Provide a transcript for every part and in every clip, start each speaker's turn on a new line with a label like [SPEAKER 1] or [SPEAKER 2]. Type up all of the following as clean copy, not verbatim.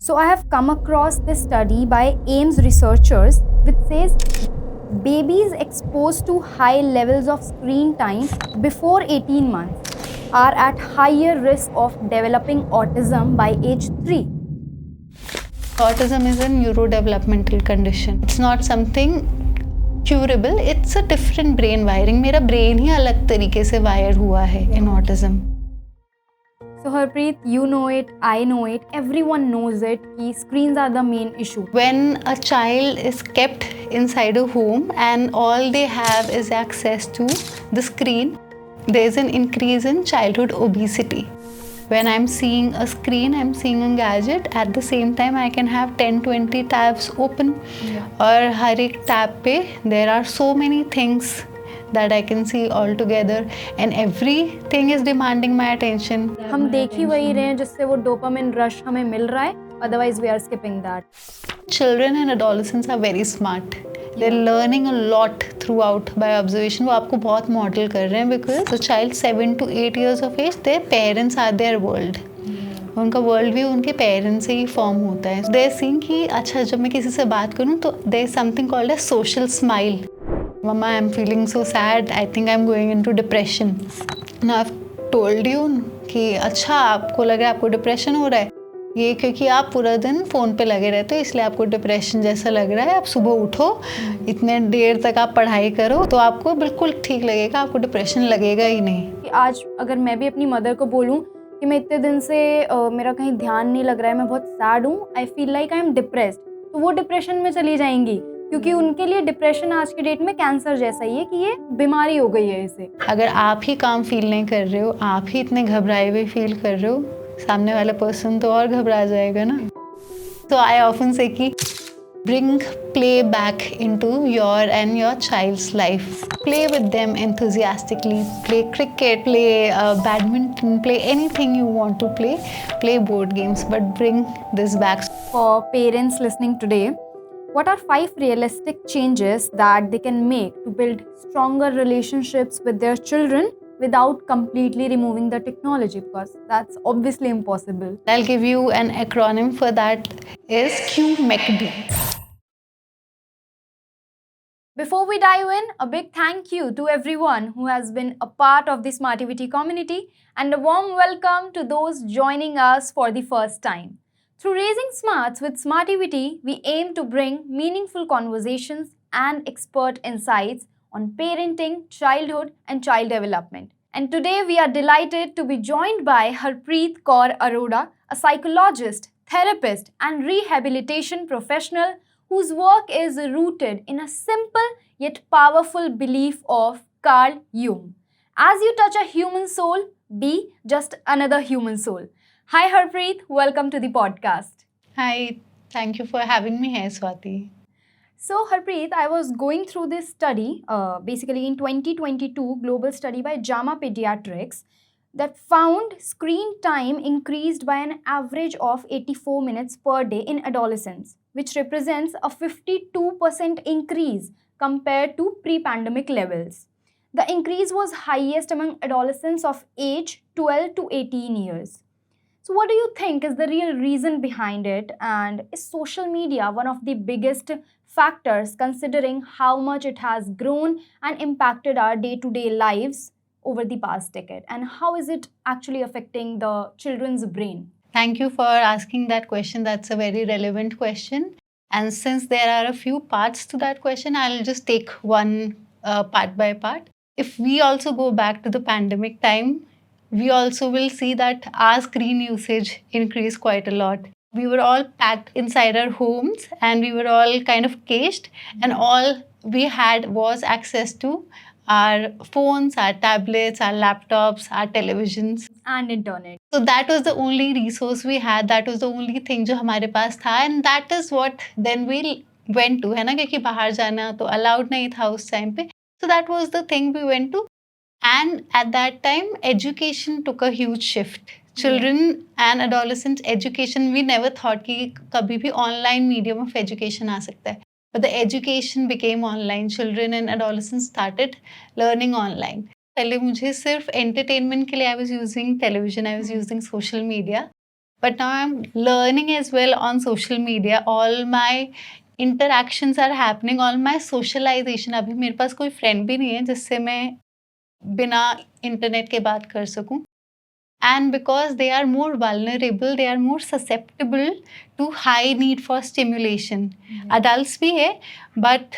[SPEAKER 1] So I have come across this study by AIMS researchers which says babies exposed to high levels of screen time before 18 months are at higher risk of developing autism by age 3.
[SPEAKER 2] Autism is a neurodevelopmental condition. It's not something curable. It's a different brain wiring. मेरा brain ही अलग तरीके से wire हुआ है in autism.
[SPEAKER 1] So Harpreet, you know it, I know it, everyone knows it कि screens are the main issue.
[SPEAKER 2] When a child is kept inside a home and all they have is access to the screen, there is an increase in childhood obesity. When I'm seeing a screen, I'm seeing a gadget, at the same time I can have 10-20 tabs open. और हर एक tab पे there are so many things that I can see all together and everything is demanding my attention.
[SPEAKER 1] हम देख ही वही रहे हैं जिससे वो डोपामिन रश हमें मिल रहा है, otherwise we are skipping that.
[SPEAKER 2] Children and adolescents are very smart. They're learning a lot throughout by observation. वो आपको बहुत मॉडल कर रहे हैं because a child 7 to 8 years of age, their parents are their world. उनका world view उनके parents से ही फॉर्म होता है. दे सीइंग कि अच्छा जब मैं किसी से बात करूँ तो there is something called a social smile. मम्मा I am feeling so sad, I think I am going into depression. Now I have told you कि अच्छा आपको लग रहा है आपको डिप्रेशन हो रहा है, ये क्योंकि आप पूरा दिन फ़ोन पे लगे रहते हो इसलिए आपको डिप्रेशन जैसा लग रहा है. आप सुबह उठो, इतने देर तक आप पढ़ाई करो तो आपको बिल्कुल ठीक लगेगा, आपको डिप्रेशन लगेगा ही नहीं.
[SPEAKER 1] कि आज अगर मैं भी अपनी मदर को बोलूँ कि मैं इतने दिन से मेरा कहीं ध्यान नहीं लग रहा है, मैं बहुत सैड हूँ, I feel like I am depressed, तो वो डिप्रेशन में चली जाएंगी क्योंकि उनके लिए डिप्रेशन आज के डेट में कैंसर जैसा ही है कि ये बीमारी हो गई है इसे.
[SPEAKER 2] अगर आप ही काम फील नहीं कर रहे हो, आप ही इतने घबराए हुए फील कर रहे हो, सामने वाला पर्सन तो और घबरा जाएगा ना. तो आई ऑफन से कि bring play back into your and your child's life. Play with them enthusiastically. Play cricket, play badminton, play anything you want to play. Play board games, but bring this back.
[SPEAKER 1] For parents listening today, what are 5 realistic changes that they can make to build stronger relationships with their children without completely removing the technology, because that's obviously impossible.
[SPEAKER 2] I'll give you an acronym for that is QMECD.
[SPEAKER 1] Before we dive in, a big thank you to everyone who has been a part of the Smartivity community and a warm welcome to those joining us for the first time. Through Raising Smarts with Smartivity, we aim to bring meaningful conversations and expert insights on parenting, childhood and child development. And today we are delighted to be joined by Harpreet Kaur Arora, a psychologist, therapist and rehabilitation professional whose work is rooted in a simple yet powerful belief of Carl Jung. As you touch a human soul, be just another human soul. Hi Harpreet, welcome to the podcast.
[SPEAKER 2] Hi, thank you for having me here, Swati.
[SPEAKER 1] So Harpreet, I was going through this study, basically in 2022 global study by JAMA Pediatrics, that found screen time increased by an average of 84 minutes per day in adolescents, which represents a 52% increase compared to pre-pandemic levels. The increase was highest among adolescents of age 12 to 18 years. So what do you think is the real reason behind it, and is social media one of the biggest factors considering how much it has grown and impacted our day-to-day lives over the past decade, and how is it actually affecting the children's brain?
[SPEAKER 2] Thank you for asking that question. That's a very relevant question. And since there are a few parts to that question, I'll just take one part by part. If we also go back to the pandemic time, we also will see that our screen usage increased quite a lot. We were all packed inside our homes and we were all kind of caged, and all we had was access to our phones, our tablets, our laptops, our televisions.
[SPEAKER 1] And internet.
[SPEAKER 2] So that was the only resource we had. That was the only thing जो हमारे पास था, and that is what then we went to, है ना, क्योंकि बाहर जाना तो allowed नहीं था उस time पे. So that was the thing we went to, and at that time education took a huge shift. Children and adolescents education, we never thought कि कभी भी online medium of education आ सकता है. But the education became online. Children and adolescents started learning online. पहले मुझे सिर्फ entertainment के लिए I was using television, I was using social media. but now I'm learning as well on social media. All my interactions are happening, all my socialization. अभी मेरे पास कोई friend भी नहीं है जिससे मैं बिना इंटरनेट के बात कर सकूं. And because they are more vulnerable, they are more susceptible to high need for stimulation. Adults भी है, but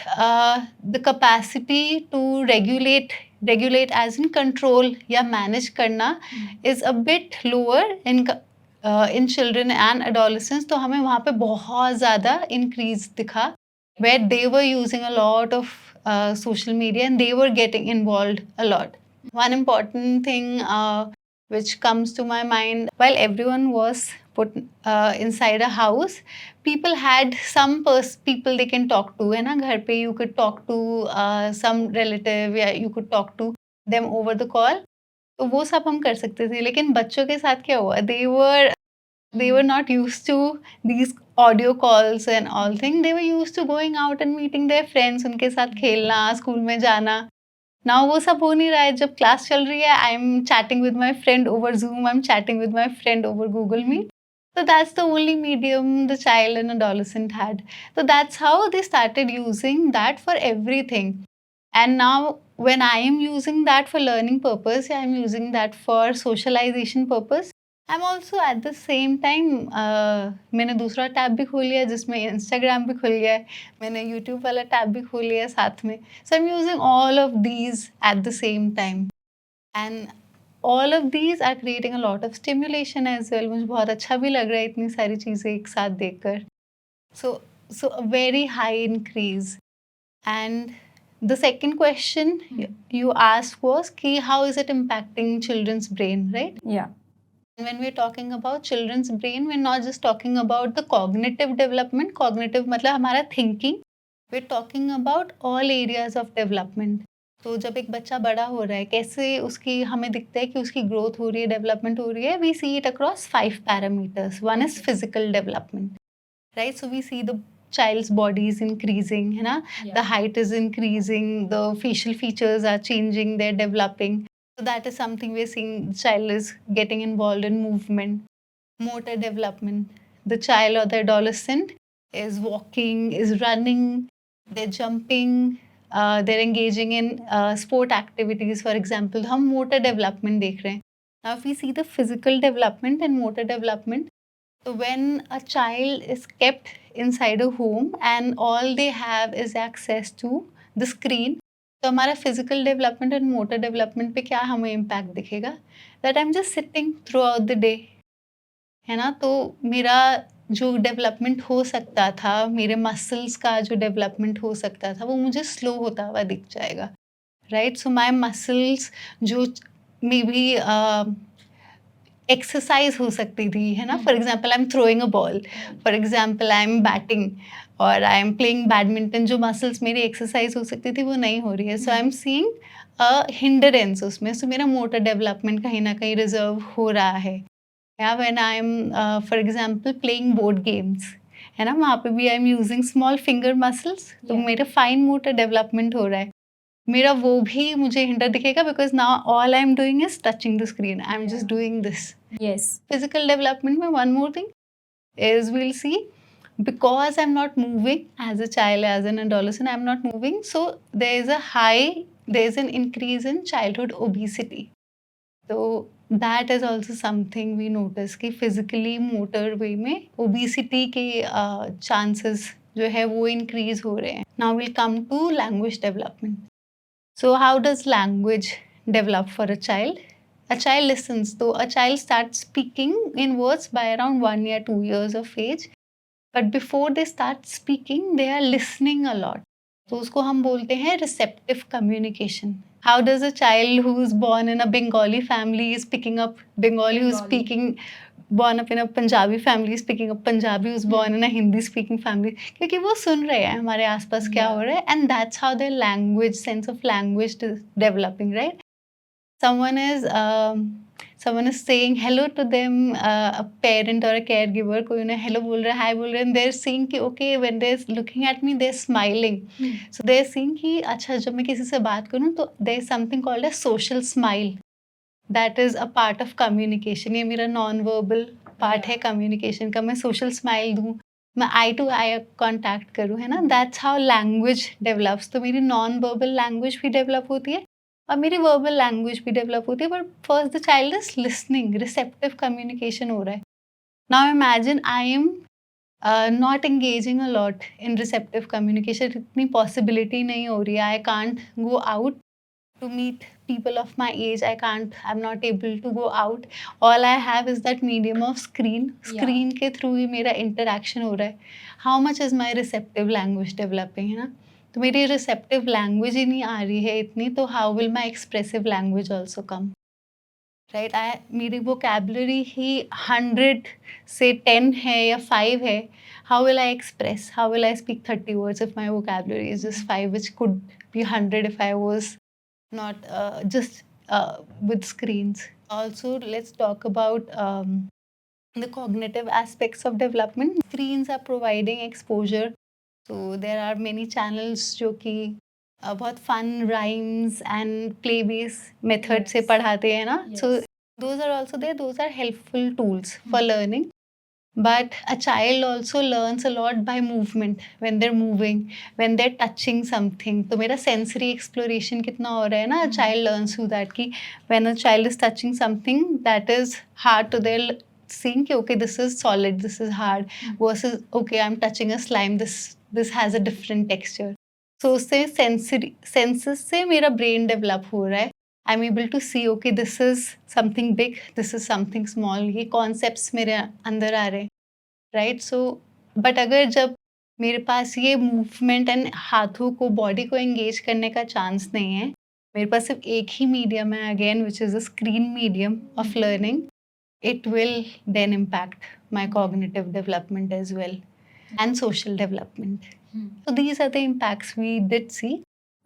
[SPEAKER 2] the capacity to regulate as in control या manage करना is a bit lower in children and adolescents. तो हमें वहाँ पे बहुत ज़्यादा increase दिखा, where they were using a lot of social media and they were getting involved a lot. One important thing which comes to my mind, while everyone was put inside a house, people had some people they can talk to, है ना, घर पे you could talk to some relative या you could talk to them over the call. तो वो सब हम कर सकते थे, लेकिन बच्चों के साथ क्या हुआ, they were not used to these audio calls and all thing. They were used to going out and meeting their friends, उनके साथ खेलना, स्कूल में जाना. Now वो सब हो नहीं रहा है. जब क्लास चल रही है, I'm chatting with my friend over Zoom, I'm chatting with my friend over Google Meet. So that's the only medium the child and adolescent had. So that's how they started using that for everything. And now when I am using that for learning purpose, I'm using that for socialization purpose. I'm also at the same time मैंने दूसरा tab भी खोल लिया जिसमें Instagram भी खुल गया है, मैंने YouTube वाला टैब भी खोल लिया है साथ में. So I'm using all of these at the same time. And all of these are creating a lot of stimulation as well. मुझे बहुत अच्छा भी लग रहा है इतनी सारी चीज़ें एक साथ देखकर. So a very high increase. And the second question you asked was कि how is it impacting children's brain, right?
[SPEAKER 1] Yeah.
[SPEAKER 2] When we're talking about children's brain, we're not just talking about the cognitive development. Cognitive मतलब हमारा thinking. We're talking about all areas of development. तो जब एक बच्चा बड़ा हो रहा है, कैसे उसकी हमें दिखता है कि उसकी growth हो रही है, development हो रही है. We see it across 5 parameters. One is physical development, right? So we see the child's body is increasing, है ना? The height is increasing, the facial features are changing, they're developing. So that is something we're seeing. The child is getting involved in movement. Motor development. The child or the adolescent is walking, is running, they're jumping, they're engaging in sport activities, for example. हम motor development देख रहे हैं. Now if we see the physical development and motor development, so when a child is kept inside a home and all they have is access to the screen, तो हमारा physical development and motor development पे क्या हमें impact दिखेगा, that I am just sitting through out the day, है ना. तो मेरा जो डेवलपमेंट हो सकता था, मेरे मसल्स का जो डेवलपमेंट हो सकता था, वो मुझे स्लो होता हुआ दिख जाएगा, राइट. सो माई मसल्स जो मे बी एक्सरसाइज हो सकती थी, है ना. For example I am throwing a ball, for example I am batting और आई एम प्लेइंग बैडमिंटन, जो मसल्स मेरी एक्सरसाइज हो सकती थी वो नहीं हो रही है. So I am seeing a hindrance उसमें. सो मेरा मोटर डेवलपमेंट कहीं ना कहीं रिजर्व हो रहा है. या when I am for example playing board games, है ना, वहाँ पे भी I am using small finger muscles, तो मेरा फाइन मोटर डेवलपमेंट हो रहा है. मेरा वो भी मुझे हिंडर दिखेगा because now all I am doing is touching the screen, I am just doing this.
[SPEAKER 1] Yes.
[SPEAKER 2] Physical development में one more thing is we'll see, because I'm not moving as a child, as an adolescent, I'm not moving, so there is an increase in childhood obesity. So that is also something we notice कि physically motor way में obesity के chances जो है वो increase हो रहे हैं. Now we'll come to language development. So how does language develop for a child? A child listens, so a child starts speaking in words by around 1 year, 2 years of age. But before they start speaking, they are listening a lot. तो उसको हम बोलते हैं receptive communication. How does a child who is born in a Bengali family is picking up Bengali, who is speaking, born up in a Punjabi family is picking up Punjabi, who is born in a Hindi speaking family, क्योंकि वो सुन रहे हैं हमारे आसपास क्या हो रहा है, and that's how their language, sense of language is developing, right? Someone is saying hello to them, a parent or a caregiver, कोई उन्हें hello बोल रहा है, hi बोल रहे हैं, they're seeing कि okay, when they're looking at me they're smiling. So they're seeing कि अच्छा जब मैं किसी से बात करूँ तो there's something called a social smile, that is a part of communication. ये मेरा non-verbal पार्ट है कम्युनिकेशन का, मैं सोशल स्माइल दूँ, मैं आई टू आई कॉन्टैक्ट करूँ, है ना? That's how language develops. तो मेरी नॉन वर्बल लैंग्वेज भी डेवलप होती है और मेरी वर्बल लैंग्वेज भी डेवलप होती है, but first the child is listening, receptive communication हो रहा है। Now imagine I am not engaging a lot in receptive communication, इतनी पॉसिबिलिटी नहीं हो रही है, I can't go out to meet people of my age, I'm not able to go out, all I have is that medium of screen के through ही मेरा interaction हो रहा है। how much is my receptive language developing, है ना? तो मेरी receptive language ही नहीं आ रही है इतनी, तो how will my expressive language also come, right? मेरी vocabulary ही 100 से 10 है या 5 है, how will I express, how will I speak 30 words if my vocabulary is just 5, which could be 100 if I was not just with screens. Also, let's talk about the cognitive aspects of development. Screens are providing exposure, so there are many channels जो कि बहुत fun rhymes and play based method से पढ़ाते हैं ना, so those are also there, those are helpful tools for learning. But a child also learns a lot by movement, when they're moving, when they're touching something. तो मेरा sensory exploration कितना हो रहा है ना, a child learns through that कि when a child is touching something that is hard to their seeing कि okay this is solid, this is hard, versus okay I'm touching a slime, this has a different texture. So उससे sensory senses से मेरा brain develop हो रहा है. I'm able to see okay this is something big, this is something small, ये concepts मेरे अंदर आ रहे हैं, right? So but अगर जब मेरे पास ये movement and हाथों को body को engage करने का chance नहीं है, मेरे पास सिर्फ एक ही medium है again which is a screen medium of learning, it will then impact my cognitive development as well and social development. So these are the impacts we did see.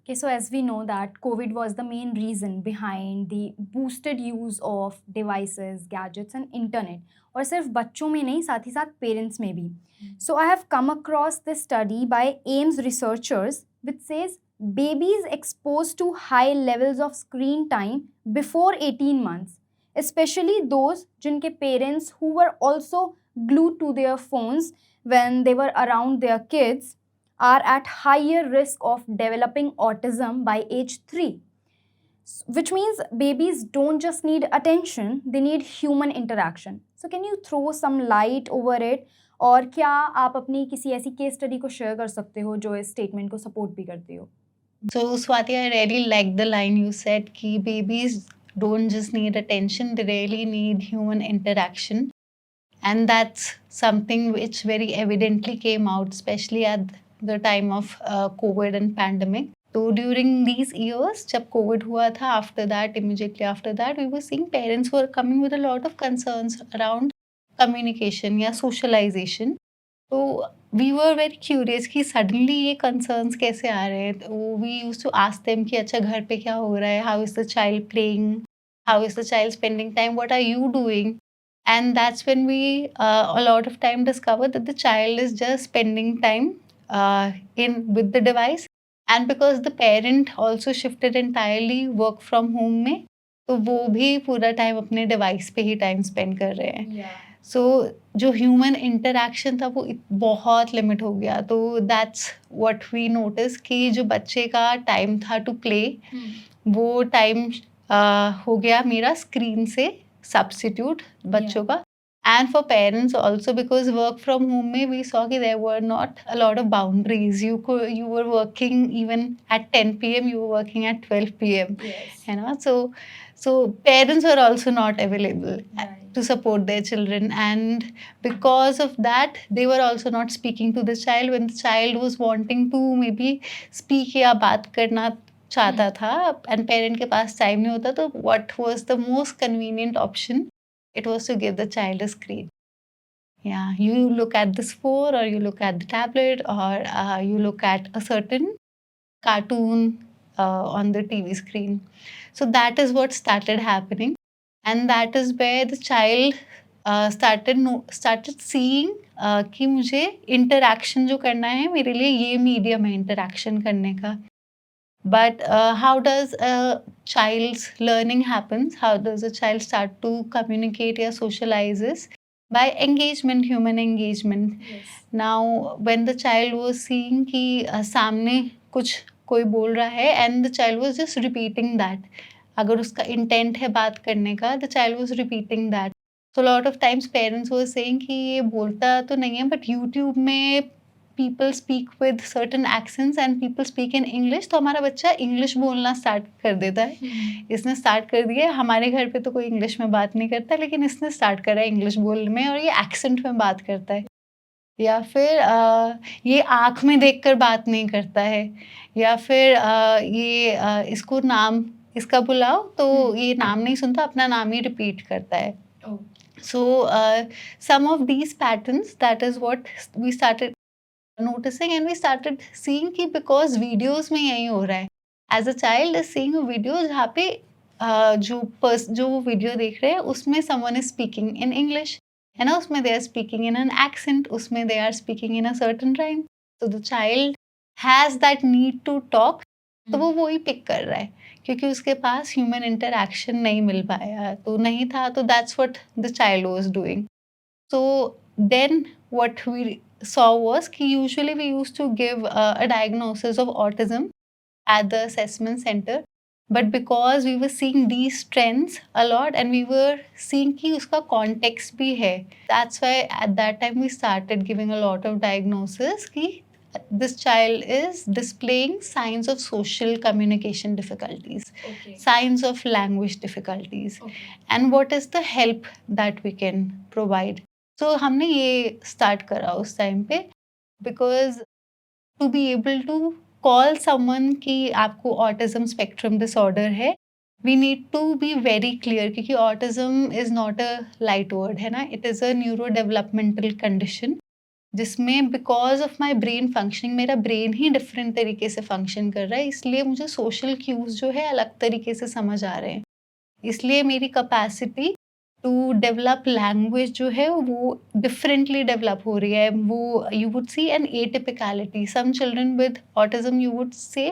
[SPEAKER 1] Okay, so as we know that COVID was the main reason behind the boosted use of devices, gadgets and internet. और सिर्फ बच्चों में नहीं, साथ ही साथ parents में भी. So I have come across this study by AIMS researchers which says babies exposed to high levels of screen time before 18 months, especially those जिनके parents who were also glued to their phones when they were around their kids, are at higher risk of developing autism by age 3. Which means babies don't just need attention, they need human interaction. So can you throw some light over it? और क्या आप अपनी किसी ऐसी case study को share कर सकते हो जो इस स्टेटमेंट को सपोर्ट भी करती हो?
[SPEAKER 2] So Swati, I really like the line you said कि babies don't just need attention, they really need human interaction. And that's something which very evidently came out, especially at the time of COVID and pandemic. So during these years, जब COVID हुआ था, after that, immediately after that, we were seeing parents were coming with a lot of concerns around communication या socialization. So we were very curious कि suddenly ये concerns कैसे आ रहे हैं. तो we used to ask them कि अच्छा घर पे क्या हो रहा है, how is the child playing, how is the child spending time, what are you doing? And that's when we a lot of time discovered that the child is just spending time in with the device, and because the parent also shifted entirely work from home में, तो वो भी पूरा time अपने device पे ही time spend कर रहे हैं. सो जो ह्यूमन इंटरेक्शन था वो बहुत लिमिट हो गया. तो दैट्स व्हाट वी नोटिस कि जो बच्चे का टाइम था टू प्ले, वो टाइम हो गया मेरा स्क्रीन से सब्स्टिट्यूट बच्चों का. And for parents also, because work from home में we saw कि there were not a lot of boundaries. You were working even at 10 p.m. You were working at 12 p.m.
[SPEAKER 1] Yes.
[SPEAKER 2] You know, so parents were also not available to support their children, and because of that, they were also not speaking to the child when the child was wanting to maybe speak या बात करना चाहता था, and parent के पास time नहीं होता. तो what was the most convenient option? It was to give the child a screen. Yeah, you look at this phone or you look at the tablet or you look at a certain cartoon on the TV screen. So that is what started happening, and that is where the child started seeing कि मुझे interaction जो करना है मेरे लिए ये medium है interaction करने का. But how does a child's learning happens? How does a child start to communicate or socializes? by engagement, human engagement.
[SPEAKER 1] Yes.
[SPEAKER 2] Now when the child was seeing कि सामने कुछ कोई बोल रहा है and the child was just repeating that, अगर उसका intent है बात करने का, the child was repeating that. So a lot of times parents were saying कि ये बोलता तो नहीं है but YouTube में people speak with certain accents and people speak in English, तो हमारा बच्चा इंग्लिश बोलना स्टार्ट कर देता है. इसने स्टार्ट कर दिया है. हमारे घर पे तो कोई इंग्लिश में बात नहीं करता, लेकिन इसने स्टार्ट करा है इंग्लिश बोलने में और ये एक्सेंट में बात करता है. या फिर ये आँख में देखकर बात नहीं करता है. या फिर इसको नाम इसका बुलाओ तो ये नाम नहीं सुनता, अपना नाम ही रिपीट करता है. So some of these patterns, that is what we started noticing and we started seeing कि because videos में यही हो रहा है. As a child is seeing a video जहाँ पे जो वो वीडियो देख रहे हैं उसमें someone is speaking in English, है ना, उसमें they are speaking in an accent, उसमें they are speaking in a certain rhyme. So the child has that need to talk, तो वो वही पिक कर रहा है क्योंकि उसके पास ह्यूमन इंटरैक्शन नहीं मिल पाया, तो नहीं था, तो that's what the child was doing. So then what we saw was कि usually we used to give a diagnosis of autism at the assessment center, but because we were seeing these trends a lot and we were seeing कि उसका context भी है, that's why at that time we started giving a lot of diagnosis कि this child is displaying signs of social communication difficulties, signs of language difficulties, and what is the help that we can provide. So हमने ये start करा उस time पे, because to be able to call someone कि आपको autism spectrum disorder है, we need to be very clear क्योंकि autism is not a light word, है ना, it is a neurodevelopmental condition जिसमें because of my brain functioning, मेरा brain ही different तरीके से फंक्शन कर रहा है, इसलिए मुझे सोशल क्यूज जो है अलग तरीके से समझ आ रहे हैं. इसलिए मेरी कैपेसिटी टू डेवलप लैंग्वेज जो है वो डिफरेंटली डेवलप हो रही है. वो you would see an atypicality. Some children with autism you would say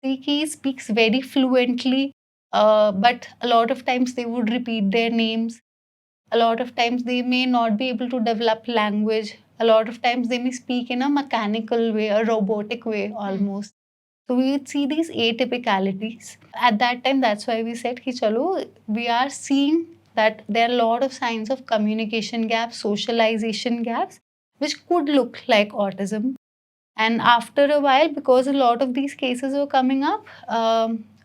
[SPEAKER 2] he speaks very fluently, but a lot of times they would repeat their names. A lot of times they may not be able to develop language. A lot of times they may speak in a mechanical way, a robotic way almost. So we would see these atypicalities. At that time, that's why we said कि चलो, we are seeing that there are a lot of signs of communication gaps, socialization gaps, which could look like autism. And after a while, because a lot of these cases were coming up,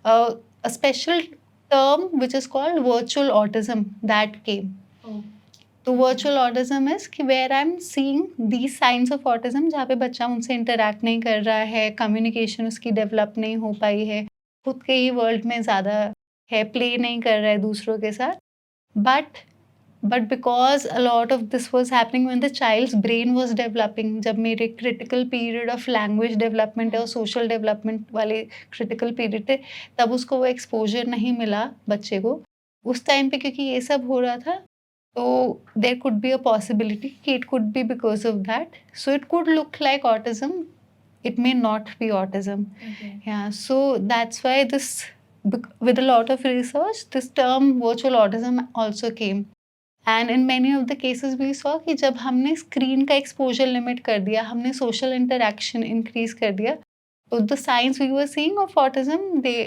[SPEAKER 2] a special term which is called virtual autism that came. तो virtual autism is कि where I am seeing these signs of autism, जहाँ पे बच्चा उनसे interact नहीं कर रहा है, कम्युनिकेशन उसकी डेवलप नहीं हो पाई है, खुद के ही वर्ल्ड में ज़्यादा है, प्ले नहीं कर रहा है दूसरों के साथ. But because a lot of this was happening when the child's brain was developing, जब मेरे critical period of language development और सोशल डेवलपमेंट वाले क्रिटिकल पीरियड थे, तब उसको वो एक्सपोजर नहीं मिला बच्चे को उस टाइम पे, क्योंकि ये सब हो रहा था. So there could be a possibility it could be because of that. So it could look like autism. It may not be autism. Okay. Yeah. So that's why this, with a lot of research, this term virtual autism also came. And in many of the cases we saw कि जब हमने screen का exposure limit कर दिया, हमने social interaction increase कर दिया, तो the signs we were seeing of autism they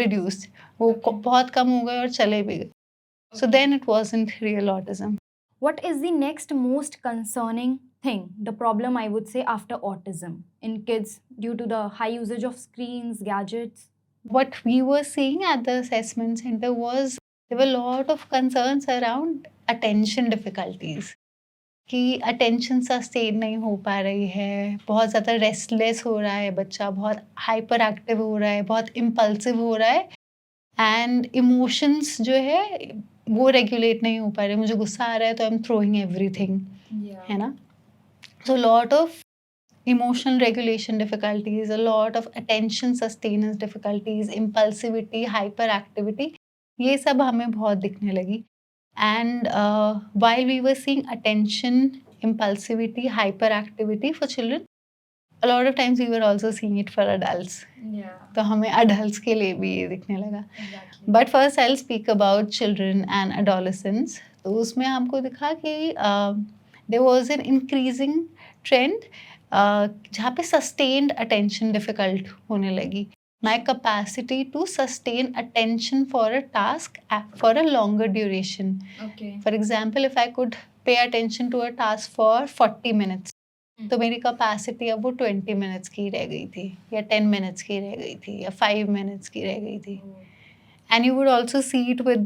[SPEAKER 2] reduced. वो बहुत कम हो गए और चले भी गए. So then it wasn't real autism.
[SPEAKER 1] What is the next most concerning thing, the problem I would say, after autism in kids due to the high usage of screens, gadgets?
[SPEAKER 2] What we were seeing at the assessment center was there were a lot of concerns around attention difficulties. कि attention sustain नहीं हो पा रही है, बहुत ज़्यादा restless हो रहा है बच्चा, बहुत hyperactive हो रहा है, बहुत impulsive हो रहा है, and emotions जो है वो रेगुलेट नहीं हो पा रहे. मुझे गुस्सा आ रहा है तो आई एम थ्रोइंग एवरीथिंग, है ना. So lot of emotional regulation difficulties, a lot of attention sustenance difficulties, impulsivity, hyperactivity, ये सब हमें बहुत दिखने लगी. And while we were seeing attention, impulsivity, hyperactivity for children, a lot of times we were also seeing it for adults. Yeah. तो हमें adults के लिए भी ये दिखने लगा. Exactly. But first I'll speak about children and adolescents. तो उसमें हमको दिखा कि there was an increasing trend जहाँ पे सस्टेन्ड अटेंशन डिफिकल्ट होने लगी. My capacity to sustain attention for a task for a longer duration.
[SPEAKER 1] Okay.
[SPEAKER 2] For example, if I could pay attention to a task for 40 minutes, तो मेरी capacity अब वो 20 minutes की रह गई थी या 10 मिनट्स की रह गई थी या 5 मिनट्स की रह गई थी. And you would also see it with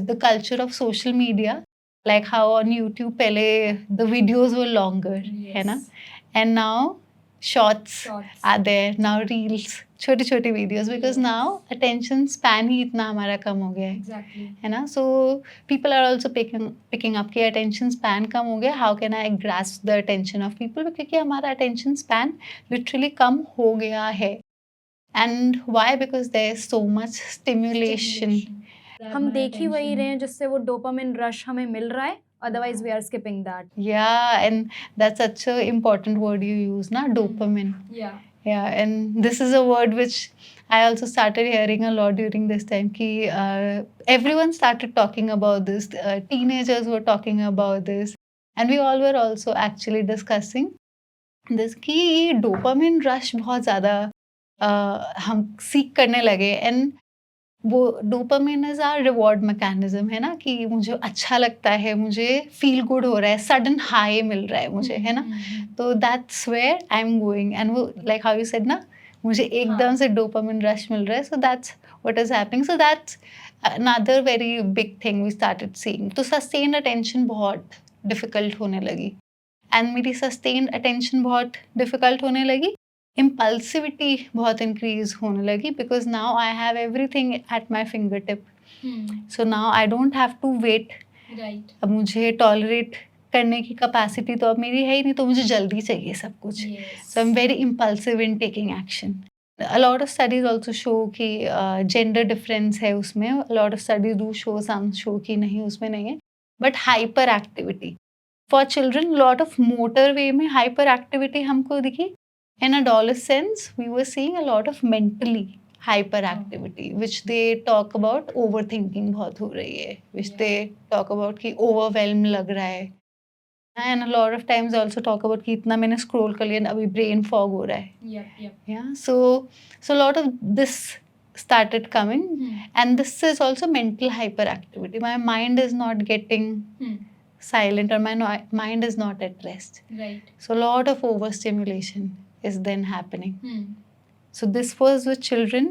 [SPEAKER 2] the culture of social media, like how on YouTube पहले the videos were longer, है ना, and now shorts are there, now reels, छोटी छोटी videos, because now attention span ही इतना हमारा कम हो गया है.
[SPEAKER 1] Exactly.
[SPEAKER 2] है ना. So people are also picking up कि attention span कम हो गया, how can I grasp the attention of people, क्योंकि हमारा attention span literally कम हो गया है. And why? Because there is so much stimulation.
[SPEAKER 1] हम देख ही वही रहे हैं जिससे वो डोपामिन रश हमें मिल रहा है, otherwise we are skipping that.
[SPEAKER 2] Yeah, and that's such a important word you use, na, dopamine.
[SPEAKER 1] Yeah.
[SPEAKER 2] Yeah, and this is a word which I also started hearing a lot during this time. Ki everyone started talking about this. Teenagers were talking about this, and we all were also actually discussing this. कि dopamine rush बहुत ज़्यादा हम सीख करने लगे. And वो dopamine is our reward mechanism, है ना, कि मुझे अच्छा लगता है, मुझे फील गुड हो रहा है, सडन हाई मिल रहा है मुझे, है ना. तो that's where I am going. And वो लाइक हाउ यू सेड ना, मुझे एकदम से डोपामिन रश मिल रहा है. So that's what is happening. So that's another very big thing we started seeing. तो सस्टेन्ड अटेंशन बहुत डिफिकल्ट होने लगी. एंड मेरी सस्टेन्ड अटेंशन बहुत डिफिकल्ट होने लगी. Impulsivity बहुत increase होने लगी, because now I have everything at my fingertip. So now I don't have to wait.
[SPEAKER 1] Right.
[SPEAKER 2] अब मुझे tolerate करने की capacity तो अब मेरी है ही नहीं, तो मुझे जल्दी चाहिए सब कुछ.
[SPEAKER 1] Yes.
[SPEAKER 2] So I'm very impulsive in taking action. A lot of studies also show कि gender difference है उसमें. A lot of studies do show, some show कि नहीं, उसमें नहीं है. But hyperactivity for children, lot of motor way में hyperactivity हमको दिखी. In adolescence, we were seeing a lot of mentally hyperactivity, which they talk about overthinking बहुत हो रही है, which they talk about कि overwhelm लग रहा है. And a lot of times they also talk about कि इतना मैंने scroll कर लिया, अभी brain fog हो रहा है. Yeah. So a lot of this started coming, and this is also mental hyperactivity. My mind is not getting silent, or my mind is not at rest.
[SPEAKER 1] Right.
[SPEAKER 2] So a lot of overstimulation is then happening. So this was with children,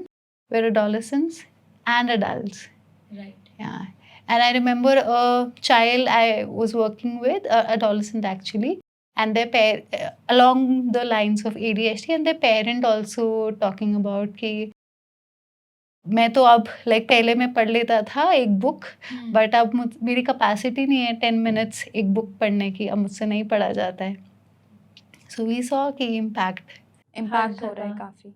[SPEAKER 2] with adolescents and adults.
[SPEAKER 1] Right.
[SPEAKER 2] Yeah. And I remember a child I was working with, adolescent actually, and their along the lines of ADHD, and their parent also talking about कि मैं तो अब like पहले मैं पढ़ लेता था एक बुक, बट अब मेरी कैपेसिटी नहीं है 10 मिनट्स एक बुक पढ़ने की, अब मुझसे नहीं पढ़ा जाता है. So we saw कि impact
[SPEAKER 1] हो रहा है काफी.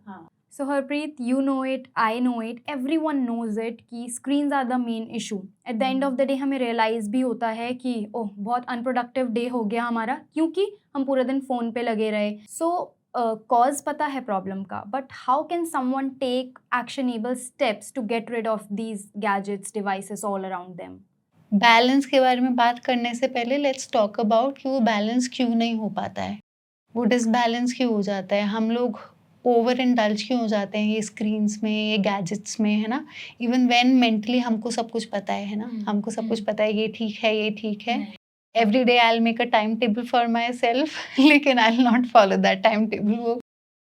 [SPEAKER 1] So Harpreet, you know it, I know it, everyone knows it कि screens are the main issue. At the end of the day हमें realize भी होता है कि ओह बहुत unproductive day हो गया हमारा, क्योंकि हम पूरे दिन फ़ोन पे लगे रहे. So cause पता है problem का, but how can someone take actionable steps to get rid of these gadgets, devices all around them?
[SPEAKER 2] Balance के बारे में बात करने से पहले लेट्स टॉक अबाउट कि वो बैलेंस क्यों नहीं हो पाता है, वो डिसबैलेंस क्यों हो जाता है, हम लोग ओवर इंडल्ज क्यों हो जाते हैं ये स्क्रीन्स में, ये गैजेट्स में, है ना. इवन व्हेन मेंटली हमको सब कुछ पता है ना, हमको सब कुछ पता है, ये ठीक है, ये ठीक है. Every day I will make a time table for myself, लेकिन I will not follow that time table. वो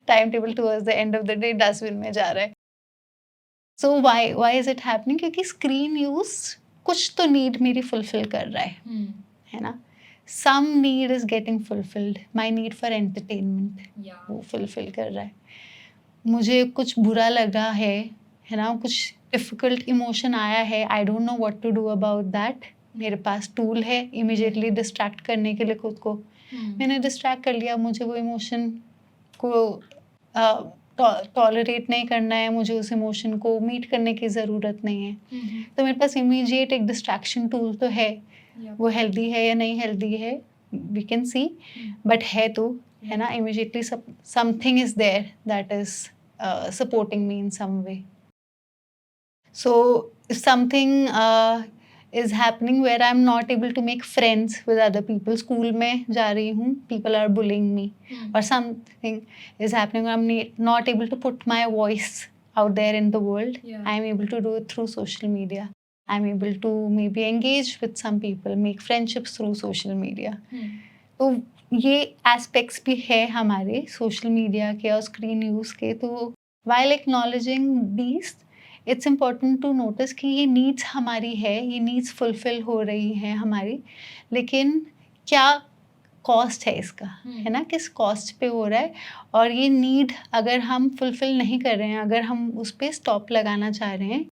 [SPEAKER 2] time table towards the end of the day dustbin में जा रहा है. So why is it happening? क्योंकि screen use कुछ तो need मेरी फुलफिल कर रहा है ना. Some need is getting fulfilled. My need for entertainment, वो fulfill कर रहा है. मुझे कुछ बुरा लगा है ना, कुछ difficult emotion आया है, I don't know what to do about that. मेरे पास tool है immediately distract करने के लिए खुद को. मैंने distract कर लिया, मुझे वो emotion को tolerate नहीं करना है, मुझे उस emotion को meet करने की ज़रूरत नहीं है. तो मेरे पास immediate एक distraction tool तो है. वो हेल्दी है या नहीं हेल्दी है वी कैन सी, बट है तो, है ना. Immediately something is there that is supporting me in some way. So if something is happening where I'm not able to make friends with other people. School में जा रही हूँ, people are bullying me, or something is happening. I'm not able to put my voice out there in the world.
[SPEAKER 1] Yeah.
[SPEAKER 2] I'm able to do it through social media. I'm able to maybe engage with some people, make friendships through social media. तो ये aspects भी है हमारे social media के और screen use के. तो while acknowledging these, it's important to notice कि ये नीड्स हमारी है, ये नीड्स फुलफिल हो रही हैं हमारी, लेकिन क्या कॉस्ट है इसका, है ना, किस कॉस्ट पे हो रहा है. और ये नीड अगर हम फुलफिल नहीं कर रहे हैं, अगर हम उस पर स्टॉप लगाना चाह रहे हैं,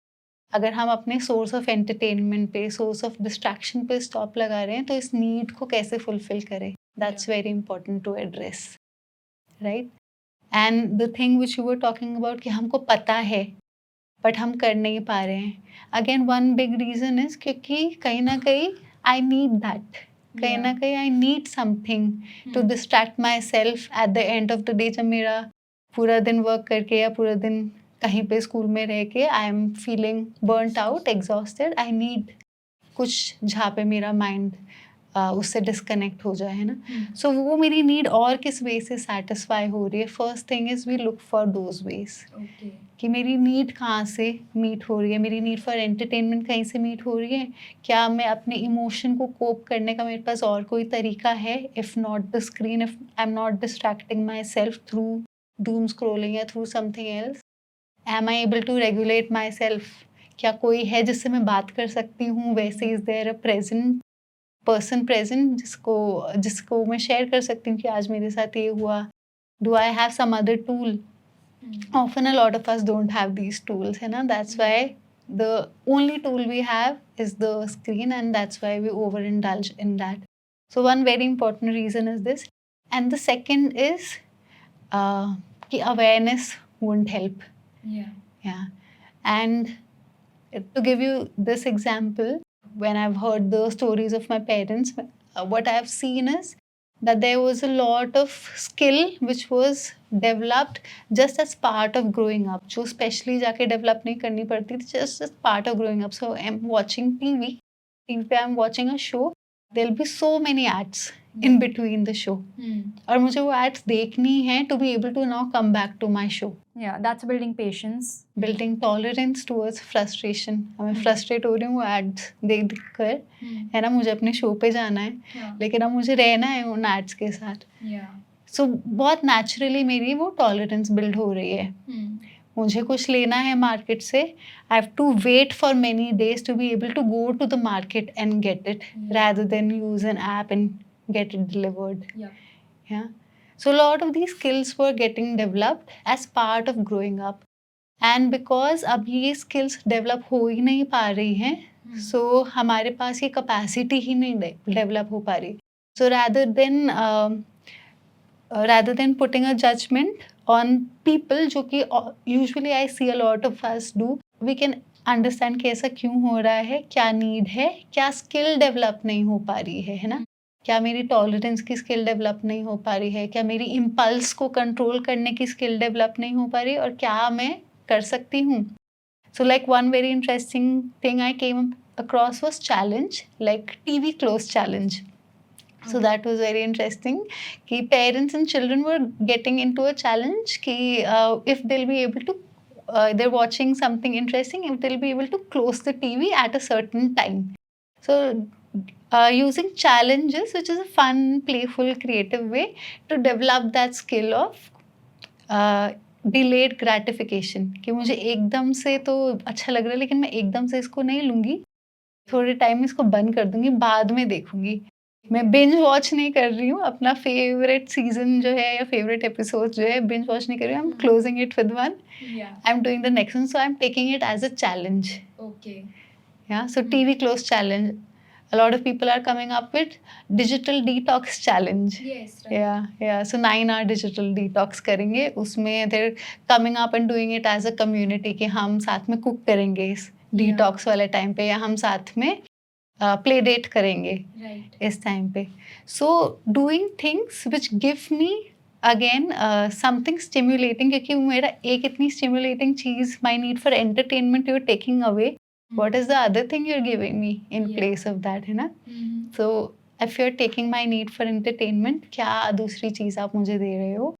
[SPEAKER 2] अगर हम अपने सोर्स ऑफ एंटरटेनमेंट पे, सोर्स ऑफ डिस्ट्रैक्शन पे स्टॉप लगा रहे हैं, तो इस नीड को कैसे फुलफिल करें. That's very important to address, right. And the thing which you were talking about कि हमको पता है बट हम कर नहीं पा रहे हैं. Again one big reason is क्योंकि कहीं ना कहीं आई नीड दैट, कहीं ना कहीं I need something to distract myself at the end of the day. जब मेरा पूरा दिन वर्क करके या पूरा दिन कहीं पे स्कूल में रह के आई am feeling burned out, exhausted, I need कुछ जहाँ पे मेरा माइंड उससे डिस्कनेक्ट हो जाए, है ना. सो वो मेरी नीड और किस वे से सेटिस्फाई हो रही है. First thing is we look for those ways कि मेरी नीड कहाँ से मीट हो रही है. मेरी नीड फॉर एंटरटेनमेंट कहीं से मीट हो रही है. क्या मैं अपने इमोशन को कोप करने का मेरे पास और कोई तरीका है, if not the screen, if I am not distracting myself through doom scrolling या through something else. Am I able to regulate myself. क्या कोई है जिससे मैं बात कर सकती हूँ. वैसे is there a present person present जिसको मैं शेयर कर सकती हूँ कि आज मेरे साथ ये हुआ. Do I have some other tool. Often a lot of us don't have these tools, है ना. That's why the only tool we have is the screen, and that's why we overindulge in that. So one very important reason is this, and the second is कि awareness won't help. Yeah. And to give you this example, when I've heard the stories of my parents, what I've seen is that there was a lot of skill which was developed just as part of growing up, जो specially जाके develop नहीं करनी पड़ती थी, just as part of growing up. So I'm watching TV पे I'm watching a show, there'll be so many ads in between the show, और मुझे वो ads देखनी है to be able to now come back to my show.
[SPEAKER 1] Yeah, that's building patience.
[SPEAKER 2] Building tolerance towards frustration. मैं frustrate हो रही हूँ ads देख कर, है ना. मुझे अपने शो पे जाना है, लेकिन अब मुझे रहना है उन एड्स के साथ. सो बहुत नेचुरली मेरी वो टॉलरेंस बिल्ड हो रही है. मुझे कुछ लेना है मार्केट से, I have to wait for many days to be able to go to the market and get it, rather than use an app and get it delivered. Yeah. So a lot of these skills were getting developed as part of growing up, and because अब ये skills develop हो ही नहीं पा रही हैं, so हमारे पास ये capacity ही नहीं develop हो पा रही. So rather than putting a judgment on people, जो कि usually I see a lot of us do, we can understand कि ऐसा क्यों हो रहा है, क्या need है, क्या skill develop नहीं हो पा रही है ना. क्या मेरी टॉलरेंस की स्किल डेवलप नहीं हो पा रही है, क्या मेरी इम्पल्स को कंट्रोल करने की स्किल डेवलप नहीं हो पा रही, और क्या मैं कर सकती हूँ. So like one very interesting thing I came across was challenge, like TV close challenge. So that was very interesting कि parents and children were getting into a challenge कि if they will be able to they're watching something interesting, if they'll be able to close the TV at a certain time. So using challenges, which is a fun, playful, creative way to develop that skill of delayed gratification. कि मुझे एकदम से तो अच्छा लग रहा है, लेकिन मैं एकदम से इसको नहीं लूँगी, थोड़े टाइम में इसको बंद कर दूँगी, बाद में देखूँगी. मैं बिंज वॉच नहीं कर रही हूँ, अपना फेवरेट सीजन जो है या फेवरेट एपिसोड जो है बिंज वॉच नहीं कर रही हूँ. I am closing it with one, I am doing the next one, so I am taking it as a challenge. Yeah, so TV close challenge. A lot of people are coming up with digital detox challenge.
[SPEAKER 1] Yes, right.
[SPEAKER 2] Yeah. So 9-hour digital detox करेंगे. उसमें they're coming up and doing it as a community कि हम साथ में cook करेंगे इस detox वाले time पे, या हम साथ में play date करेंगे इस टाइम पे. So doing things which give me again something stimulating, क्योंकि मेरा एक इतनी stimulating cheese, my need for entertainment you're taking away. what is the other thing you're giving me in
[SPEAKER 1] Yeah.
[SPEAKER 2] place of that, है ना?
[SPEAKER 1] Mhm.
[SPEAKER 2] So if you're taking my need for entertainment, क्या दूसरी चीज़ आप मुझे दे रहे हो?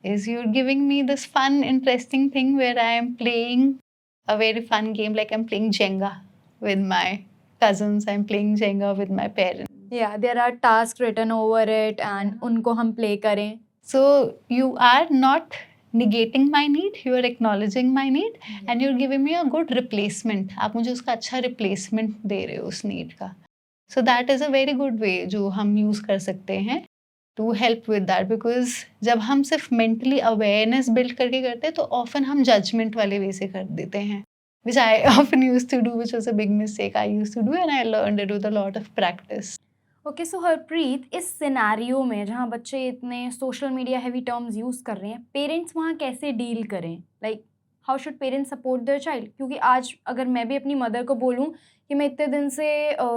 [SPEAKER 2] Is you're giving me this fun, interesting thing where I am playing a very fun game, like I'm playing Jenga with my cousins, I'm playing Jenga with my parents.
[SPEAKER 1] Yeah, there are tasks written over it and उनको हम play करें.
[SPEAKER 2] So you are not negating my need, you are acknowledging my need and you're giving me a good replacement. आप मुझे उसका अच्छा replacement दे रहे हो उस need का. So that is a very good way जो हम use कर सकते हैं to help with that, because जब हम सिर्फ mentally awareness build करके करते हैं तो often हम judgment वाले way से कर देते हैं, which I often used to do, which was a big mistake I used to do and I learned it with a lot of practice.
[SPEAKER 1] Okay so Harpreet, इस सिनेरियो में जहाँ बच्चे इतने social media heavy terms use कर रहे हैं, parents वहाँ कैसे डील करें? Like how should parents support their child? क्योंकि आज अगर मैं भी अपनी मदर को बोलूँ कि मैं इतने दिन से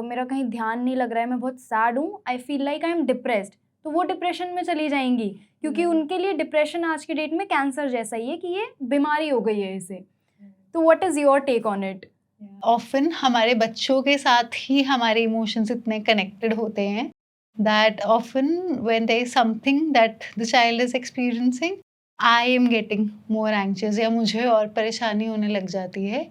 [SPEAKER 1] मेरा कहीं ध्यान नहीं लग रहा है, मैं बहुत सैड हूँ, I feel like I am depressed, तो वो डिप्रेशन में चली जाएंगी, क्योंकि उनके लिए डिप्रेशन आज की डेट में कैंसर जैसा ही है कि ये बीमारी हो गई है इसे. तो what is your take on it?
[SPEAKER 2] Often हमारे बच्चों के साथ ही हमारे इमोशंस इतने कनेक्टेड होते हैं that often when there is something that the child is experiencing, I am getting more anxious या मुझे और परेशानी होने लग जाती है.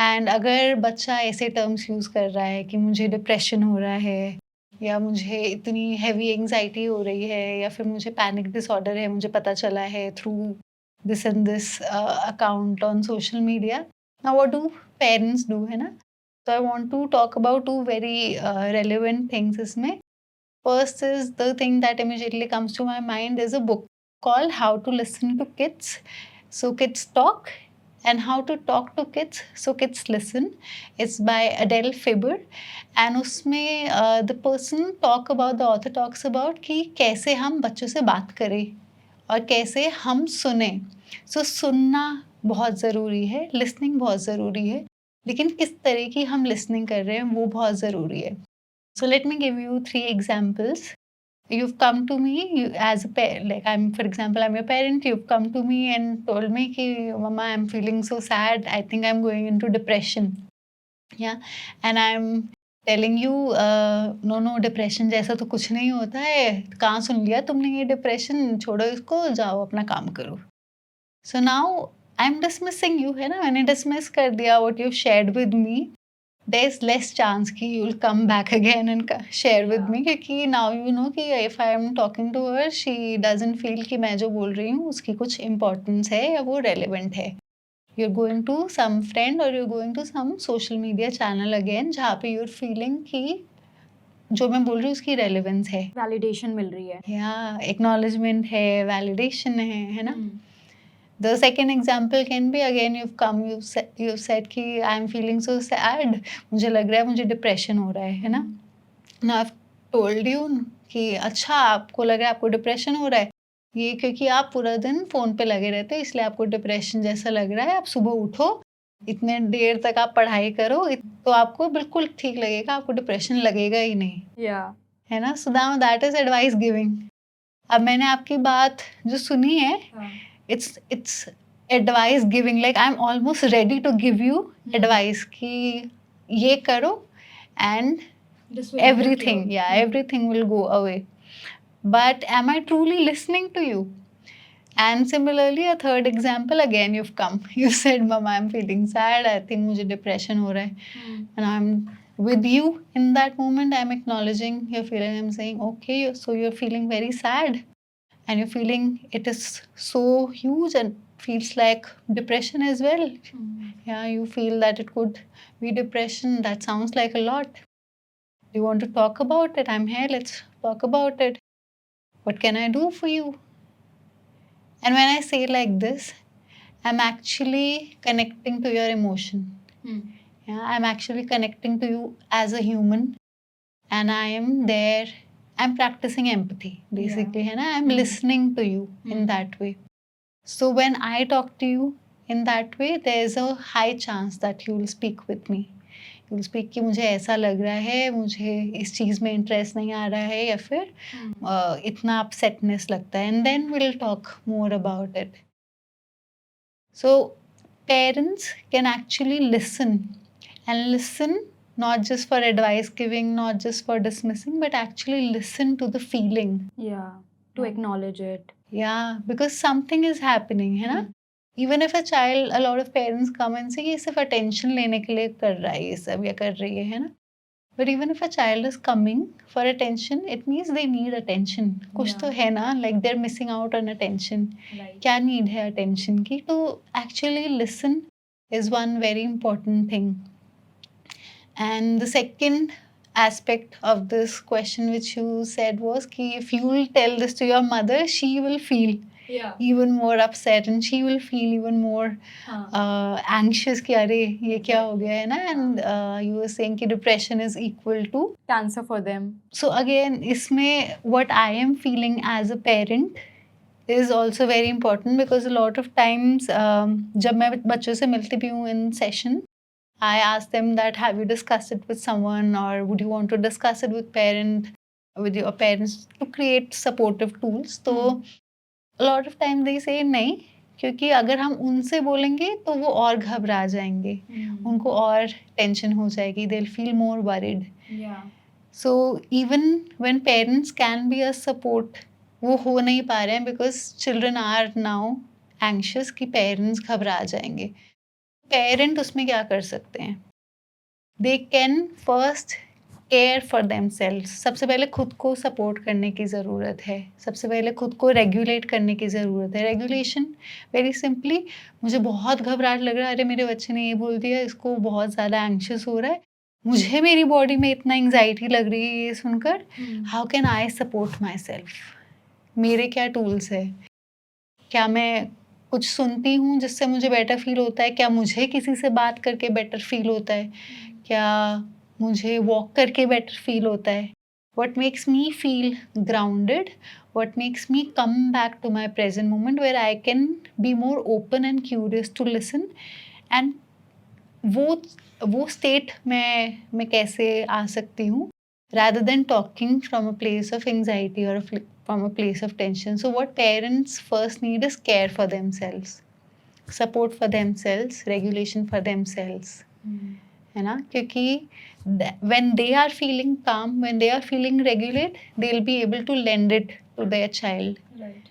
[SPEAKER 2] एंड अगर बच्चा ऐसे टर्म्स यूज़ कर रहा है कि मुझे डिप्रेशन हो रहा है या मुझे इतनी हैवी एंग्जाइटी हो रही है या फिर मुझे पैनिक डिसऑर्डर है, मुझे पता चला है through this and this account on social media, now what do parents do, है ना? So I want to talk about two very relevant things इसमें. First is the thing that immediately comes to my mind is a book called How to Listen to Kids. So Kids Talk and How to Talk to Kids So Kids Listen. It's by Adele Faber and उसमें the person the author talks about कि कैसे हम बच्चों से बात करें और कैसे हम सुने. सो सुनना बहुत ज़रूरी है, लिसनिंग बहुत ज़रूरी है, लेकिन किस तरह की हम लिसनिंग कर रहे हैं वो बहुत ज़रूरी है. So let me give you 3 examples. You've come to me as a parent, like for example, I'm your parent, you've come to me and told me कि mama, I'm feeling so sad, I think I'm going into depression. Yeah, and I'm telling you no depression जैसा तो कुछ नहीं होता है, कहाँ सुन लिया तुमने ये depression, छोड़ो इसको, जाओ अपना काम करो. So now I'm dismissing you, है ना? मैंने dismiss कर दिया what you've shared with me. There's less chance कि you'll come back again and share with me, क्योंकि now you know कि if I'm talking to her, she doesn't feel कि मैं जो बोल रही हूँ उसकी कुछ importance है या वो relevant है. You're going to some friend or you're going to some social media channel again जहाँ पे you're feeling कि जो मैं बोल रही हूँ उसकी relevance है.
[SPEAKER 1] वैलिडेशन मिल रही है.
[SPEAKER 2] Yeah, acknowledgement है, validation है ना? The second example can be again you've said कि I'm feeling so sad, मुझे लग रहा है मुझे depression हो रहा है ना? Now I've told you कि अच्छा आपको लग रहा है आपको depression हो रहा है, ये क्योंकि आप पूरा दिन फ़ोन पे लगे रहते हो इसलिए आपको depression जैसा लग रहा है. आप सुबह उठो, इतने देर तक आप पढ़ाई करो तो आपको बिल्कुल ठीक लगेगा, आपको depression लगेगा ही नहीं.
[SPEAKER 1] Yeah.
[SPEAKER 2] है ना? So now that is advice giving. अब मैंने आपकी बात जो सुनी है, it's advice giving, like I'm almost ready to give you advice कि ये करो and everything, everything will go away. But am I truly listening to you? And similarly a third example, again you've come, you said mama I'm feeling sad, I think मुझे depression हो रहा है, and I'm with you in that moment, I'm acknowledging your feeling, I'm saying okay, so you're feeling very sad and you're feeling it is so huge and feels like depression as well. Yeah, you feel that it could be depression, that sounds like a lot. Do you want to talk about it? I'm here, let's talk about it. What can I do for you? And when I say like this, I'm actually connecting to your emotion. Yeah, I'm actually connecting to you as a human and I am there. I'm practicing empathy basically, है ना? I'm listening to you in that way. So when I talk to you in that way, there's a high chance that you will speak with me. You will speak कि मुझे ऐसा लग रहा है, मुझे इस चीज़ में इंटरेस्ट नहीं आ रहा है या फिर इतना अपसेटनेस लगता है, and then we'll talk more about it. So parents can actually listen and listen, not just for advice giving, not just for dismissing, but actually listen to the feeling.
[SPEAKER 1] Yeah, to acknowledge it.
[SPEAKER 2] Yeah, because something is happening, है ना? Even if a child, a lot of parents come and say ये सिर्फ attention लेने के लिए कर रहा है ये सब या कर रही है ना? But even if a child is coming for attention, it means they need attention. कुछ तो है ना, like they're missing out on attention.
[SPEAKER 1] Right.
[SPEAKER 2] क्या need है attention की? तो actually listen is one very important thing. And the second aspect of this question which you said was कि if you will tell this to your mother, she will feel even more upset and she will feel even more anxious कि अरे ये क्या हो गया है ना, and you were saying कि depression is equal to
[SPEAKER 1] Cancer for them.
[SPEAKER 2] so again इसमें what I am feeling as a parent is also very important because a lot of times जब मैं बच्चों से मिलती भी हूँ in session, I ask them that have you discussed it with someone or would you want to discuss it with your parents to create supportive tools. तो a lot of time they say नहीं, क्योंकि अगर हम उनसे बोलेंगे तो वो और घबरा जाएंगे, उनको और टेंशन हो जाएगी, they'll feel more worried.
[SPEAKER 1] Yeah.
[SPEAKER 2] So even when parents can be a support, वो हो नहीं पा रहे हैं because children are now anxious कि parents घबरा जाएंगे. पेरेंट उसमें क्या कर सकते हैं? They can first care for themselves. सबसे पहले खुद को सपोर्ट करने की ज़रूरत है, सबसे पहले खुद को रेगुलेट करने की ज़रूरत है. रेगुलेशन वेरी सिंपली, मुझे बहुत घबराहट लग रहा है, अरे मेरे बच्चे ने ये बोल दिया, इसको बहुत ज़्यादा एंक्शस हो रहा है, मुझे मेरी बॉडी में इतना एंग्जाइटी लग रही है ये सुनकर, how can I support my self? मेरे क्या टूल्स है? क्या मैं कुछ सुनती हूँ जिससे मुझे बेटर फील होता है? क्या मुझे किसी से बात करके बेटर फील होता है? क्या मुझे वॉक करके बेटर फील होता है? What makes me feel grounded? What makes me come back to my present moment where I can be more open and curious to listen? And वो स्टेट मैं कैसे आ सकती हूँ rather than talking from a place of anxiety or from a place of tension. So what parents first need is care for themselves, support for themselves, regulation for themselves. है ना? क्योंकि when they are feeling calm, when they are feeling regulate, they'll be able to lend it to their child.
[SPEAKER 1] Right.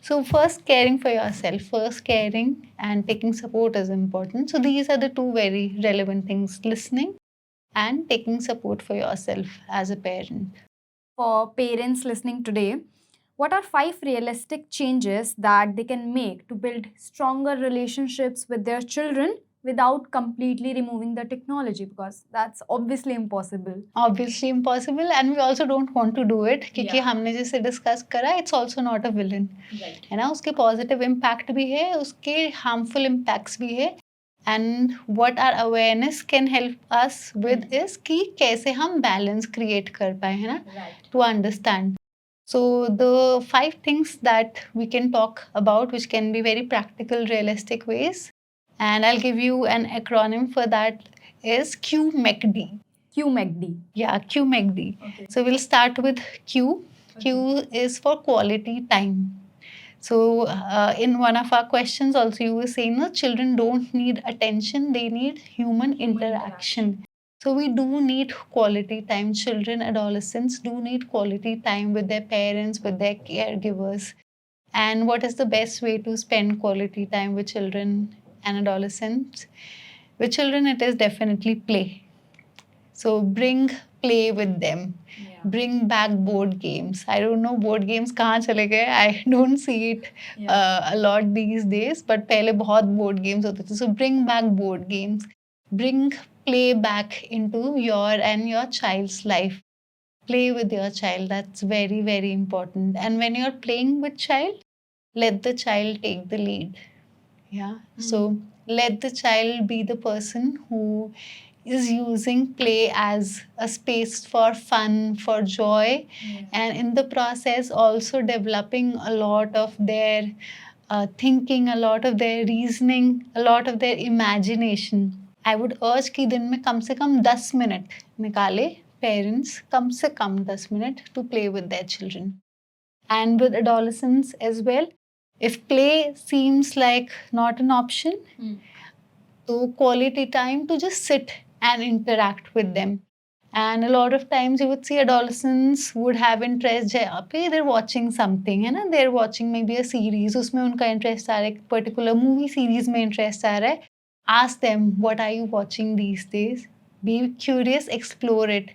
[SPEAKER 2] So first caring for yourself, first caring and taking support is important. So these are the two very relevant things: listening and taking support for yourself as a parent.
[SPEAKER 1] For parents listening today, what are 5 realistic changes that they can make to build stronger relationships with their children without completely removing the technology? Because that's obviously impossible.
[SPEAKER 2] Obviously impossible, and we also don't want to do it क्योंकि हमने जैसे discuss करा, it's also not a villain.
[SPEAKER 1] Right.
[SPEAKER 2] है ना? उसके positive impact भी है, उसके हार्मफुल इम्पैक्ट्स भी है. And what are awareness can help us with is कि कैसे हम बैलेंस क्रिएट कर पाए, है ना, to understand. So the 5 things that we can talk about, which can be very practical, realistic ways, and I'll give you an acronym for that, is QMACD.
[SPEAKER 1] QMACD.
[SPEAKER 2] Yeah, QMACD.
[SPEAKER 1] Okay.
[SPEAKER 2] So we'll start with Q. Q is for quality time. So in one of our questions also you were saying that children don't need attention, they need human interaction. So we do need quality time. Children, adolescents do need quality time with their parents, with their caregivers. And what is the best way to spend quality time with children and adolescents? With children, it is definitely play. So bring play with them. Bring back board games. I don't know board games कहाँ चले गए. I don't see it a lot these days. But पहले बहुत board games होते थे. So bring back board games. Bring play back into your and your child's life. Play with your child. That's very, very important. And when you're playing with child, let the child take the lead. Yeah. So let the child be the person who is using play as a space for fun, for joy, and in the process also developing a lot of their thinking, a lot of their reasoning, a lot of their imagination. I would urge कि दिन में कम से कम 10 minute निकाले parents, कम से कम 10 minute to play with their children. And with adolescents as well, if play seems like not an option, तो quality time to just sit and interact with them. And a lot of times you would see adolescents would have interest जहाँ पे they're watching something है ना, they're watching maybe a series, उसमें उनका interest आ रहा है, एक particular movie series में interest आ रहा है. Ask them, what are you watching these days? Be curious, explore it.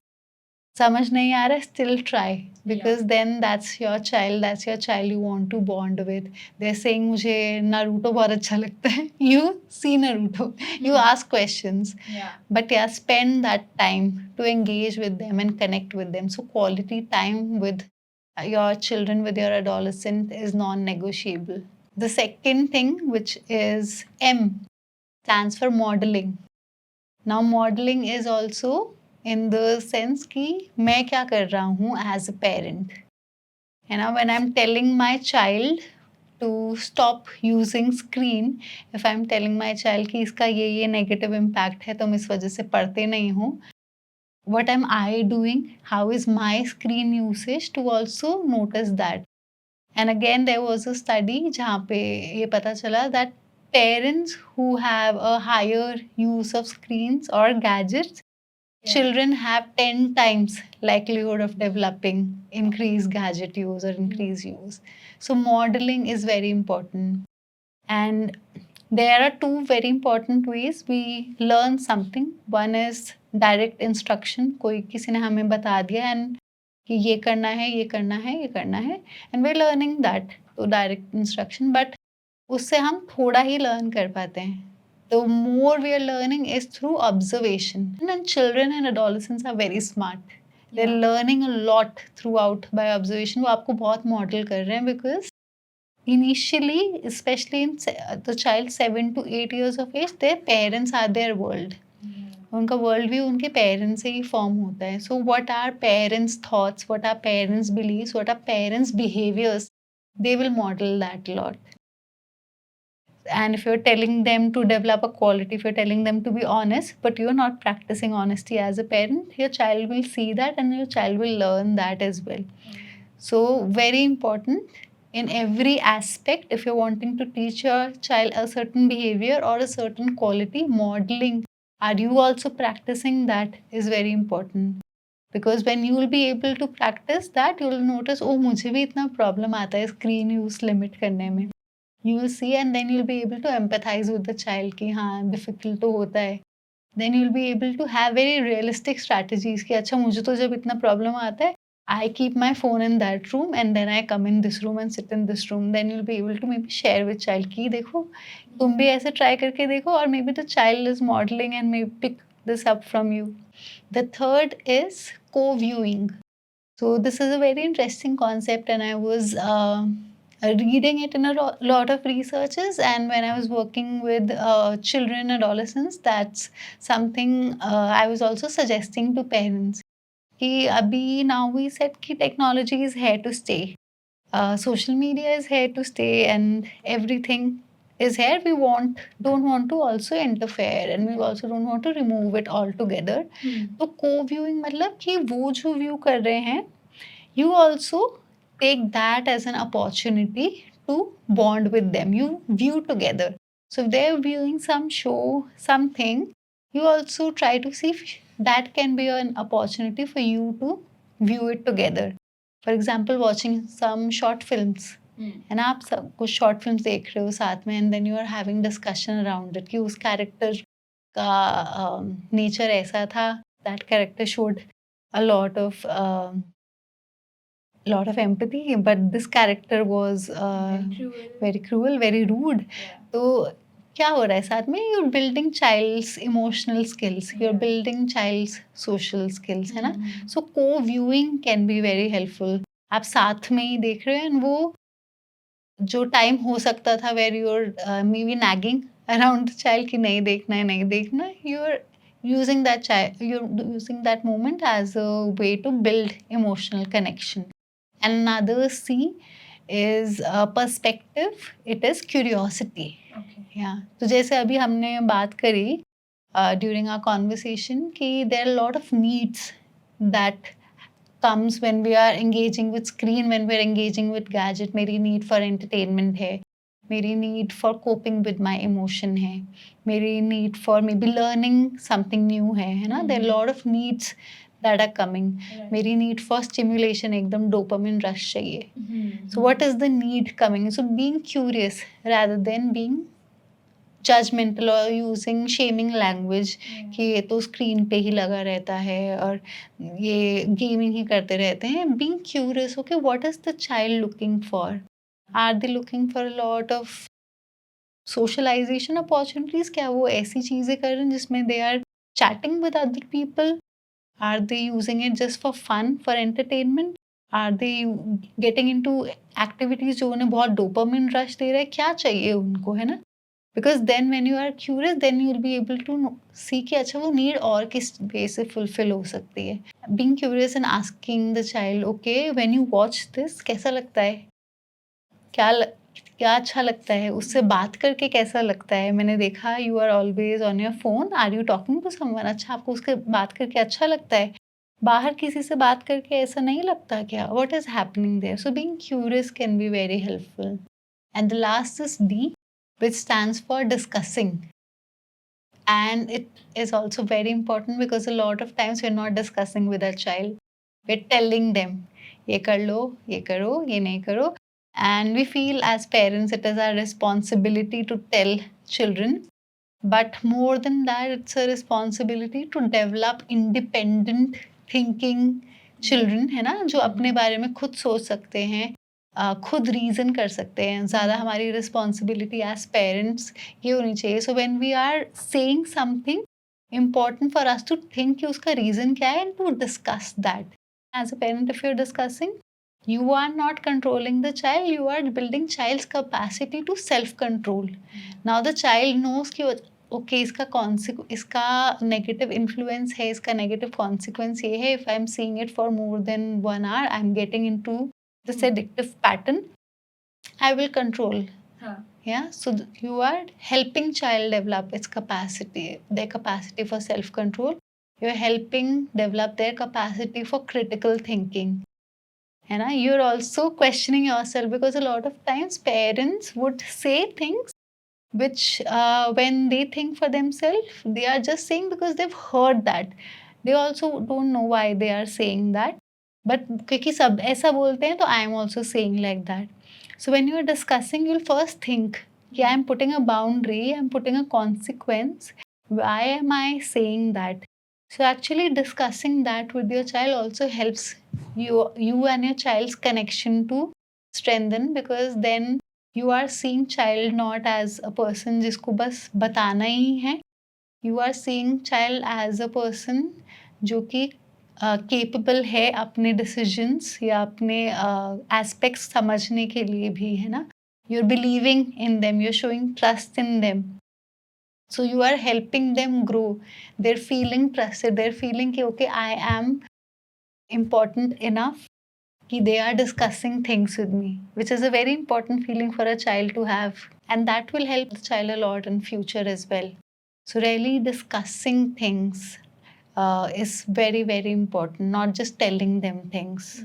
[SPEAKER 2] समझ नहीं आ रहा है, still try, because then that's your child you want to bond with. They're saying मुझे नारुतो बहुत अच्छा लगता है. You see Naruto, you ask questions. But yeah, spend that time to engage with them and connect with them. So quality time with your children, with your adolescent, is non-negotiable. The second thing, which is M, stands for modeling. Now modeling is also in the sense कि मैं क्या कर रहा हूँ as a parent. है ना, when I'm telling my child to stop using screen, if I'm telling my child कि इसका ये negative impact है, तुम इस वजह से पढ़ते नहीं हो, what am I doing? How is my screen usage to also notice that? And again, there was a study जहाँ पे ये पता चला that parents who have a higher use of screens or gadgets, children have 10 times likelihood of developing increased gadget use or increased use. So modeling is very important. And there are two very important ways we learn something. One is direct instruction. कोई किसी ने हमें बता दिया and कि ये करना है, ये करना है, ये करना है, and we're learning that through direct instruction. But उससे हम थोड़ा ही learn कर पाते हैं. The more we are learning is through observation. And then children and adolescents are very smart. They're learning a lot throughout by observation. वो आपको बहुत model कर रहे हैं because initially, especially in the child 7 to 8 years of age, their parents are their world. उनका world view उनके parents से ही फॉर्म होता है. So what are parents thoughts, what are parents beliefs, what are parents behaviours, they will model that a lot. And if you're telling them to develop a quality, if you're telling them to be honest, but you're not practicing honesty as a parent, your child will see that and your child will learn that as well. So very important in every aspect. If you're wanting to teach your child a certain behavior or a certain quality, modeling, are you also practicing that, is very important. Because when you will be able to practice that, you will notice, oh मुझे भी इतना problem आता है screen use limit करने में. You will see and then you'll be able to empathize with the child कि हाँ difficult तो होता है. Then you'll be able to have very realistic strategies कि अच्छा मुझे तो जब इतना problem आता है, I keep my phone in that room and then I come in this room and sit in this room. Then you'll be able to maybe share with child कि देखो तुम भी ऐसे try करके देखो, or maybe the child is modeling and maybe pick this up from you. The third is co-viewing. So this is a very interesting concept and I was reading it in a lot of researches, and when I was working with children and adolescents, that's something I was also suggesting to parents. कि अभी now we said कि technology is here to stay. Social media is here to stay and everything is here. We don't want to also interfere and we also don't want to remove it altogether. तो co-viewing मतलब कि वो जो view कर रहे हैं, you also take that as an opportunity to bond with them. You view together. So if they're viewing some show, something, you also try to see if that can be an opportunity for you to view it together. For example, watching some short films. है ना, आप सब कुछ short films देख रहे हो साथ में and then you are having discussion around it कि उस कैरेक्टर का नेचर ऐसा था, that character showed a lot of empathy, but this character was very cruel, very rude. तो क्या हो रहा है साथ में, you're building child's emotional skills, you're building child's social skills, है ना. So co-viewing can be very helpful. आप साथ में ही देख रहे हो and वो जो टाइम हो सकता था where you're maybe nagging around the child कि नहीं देखना है, नहीं देखना है, you're using that moment as a way to build emotional connection. Another C is perspective. It is curiosity. Okay. Yeah. तो जैसे अभी हमने बात करी during our conversation कि there are a lot of needs that comes when we are engaging with screen, when we are engaging with gadget. मेरी need for entertainment है, मेरी need for coping with my emotion है, मेरी need for maybe learning something new है ना, there lot of needs that are coming. मेरी need for stimulation, एकदम dopamine rush चाहिए. So what is the need coming? So being curious rather than being judgmental or using shaming language कि ये तो screen पे ही लगा रहता है और ये गेमिंग ही करते रहते हैं. Being curious, okay, what is the child looking for? Are they looking for a lot of socialization opportunities? क्या वो ऐसी चीज़ें कर रहे हैं जिसमें they are chatting with other people? Are they using it just for fun, for entertainment? Are they getting into activities जो उन्हें बहुत dopamine rush दे रहा है? क्या चाहिए उनको, है ना? Because then when you are curious, then you will be able to see कि अच्छा वो need और किस way से fulfill हो सकती है. Being curious and asking the child, okay, when you watch this, कैसा लगता है? क्या अच्छा लगता है? उससे बात करके कैसा लगता है? मैंने देखा you are always on your phone. Are you talking to someone? अच्छा, आपको उसके बात करके अच्छा लगता है? बाहर किसी से बात करके ऐसा नहीं लगता क्या? What is happening there? So being curious can be very helpful. And the last is D, which stands for discussing. And it is also very important because a lot of times we're not discussing with our child. We're telling them, ये कर लो, ये करो, ये नहीं करो. And we feel as parents it is our responsibility to tell children. But more than that, it's a responsibility to develop independent thinking children, है ना, जो अपने बारे में खुद सोच सकते हैं, खुद रीज़न कर सकते हैं. ज़्यादा हमारी रिस्पॉन्सिबिलिटी एज पेरेंट्स ये होनी चाहिए. So when we are saying something important for us to think कि उसका रीज़न क्या है and to discuss that. As a parent if you are discussing, you are not controlling the child, you are building child's capacity to self control. Now the child knows कि okay इसका negative influence है, इसका negative consequence ये है. If I am seeing it for more than 1 hour, I am getting into this addictive pattern, I will control. Yeah, so you are helping child develop its capacity, their capacity for self control. You are helping develop their capacity for critical thinking. है ना, you're also questioning yourself because a lot of times parents would say things which when they think for themselves, they are just saying because they've heard that. They also don't know why they are saying that, but क्योंकि सब ऐसा बोलते हैं तो I am also saying like that. So when you are discussing, you'll first think कि I am putting a boundary, I am putting a consequence. Why am I saying that? So actually discussing that with your child also helps you and your child's connection to strengthen, because then you are seeing child not as a person जिसको बस बताना ही है. You are seeing child as a person जो कि capable है अपने decisions या अपने aspects समझने के लिए भी, है ना. You're believing in them, you're showing trust in them. So you are helping them grow. They're feeling trusted. They're feeling कि okay, I am important enough कि they are discussing things with me, which is a very important feeling for a child to have, and that will help the child a lot in future as well. So really discussing things is very, very important, not just telling them things.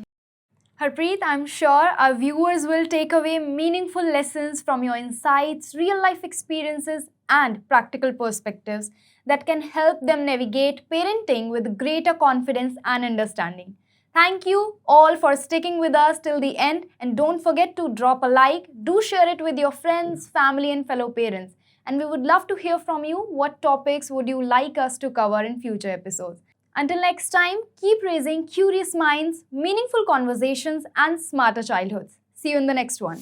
[SPEAKER 1] Harpreet, I'm sure our viewers will take away meaningful lessons from your insights, real life experiences, and practical perspectives that can help them navigate parenting with greater confidence and understanding. Thank you all for sticking with us till the end, and don't forget to drop a like, do share it with your friends, family, and fellow parents. And we would love to hear from you. What topics would you like us to cover in future episodes? Until next time, keep raising curious minds, meaningful conversations, and smarter childhoods. See you in the next one.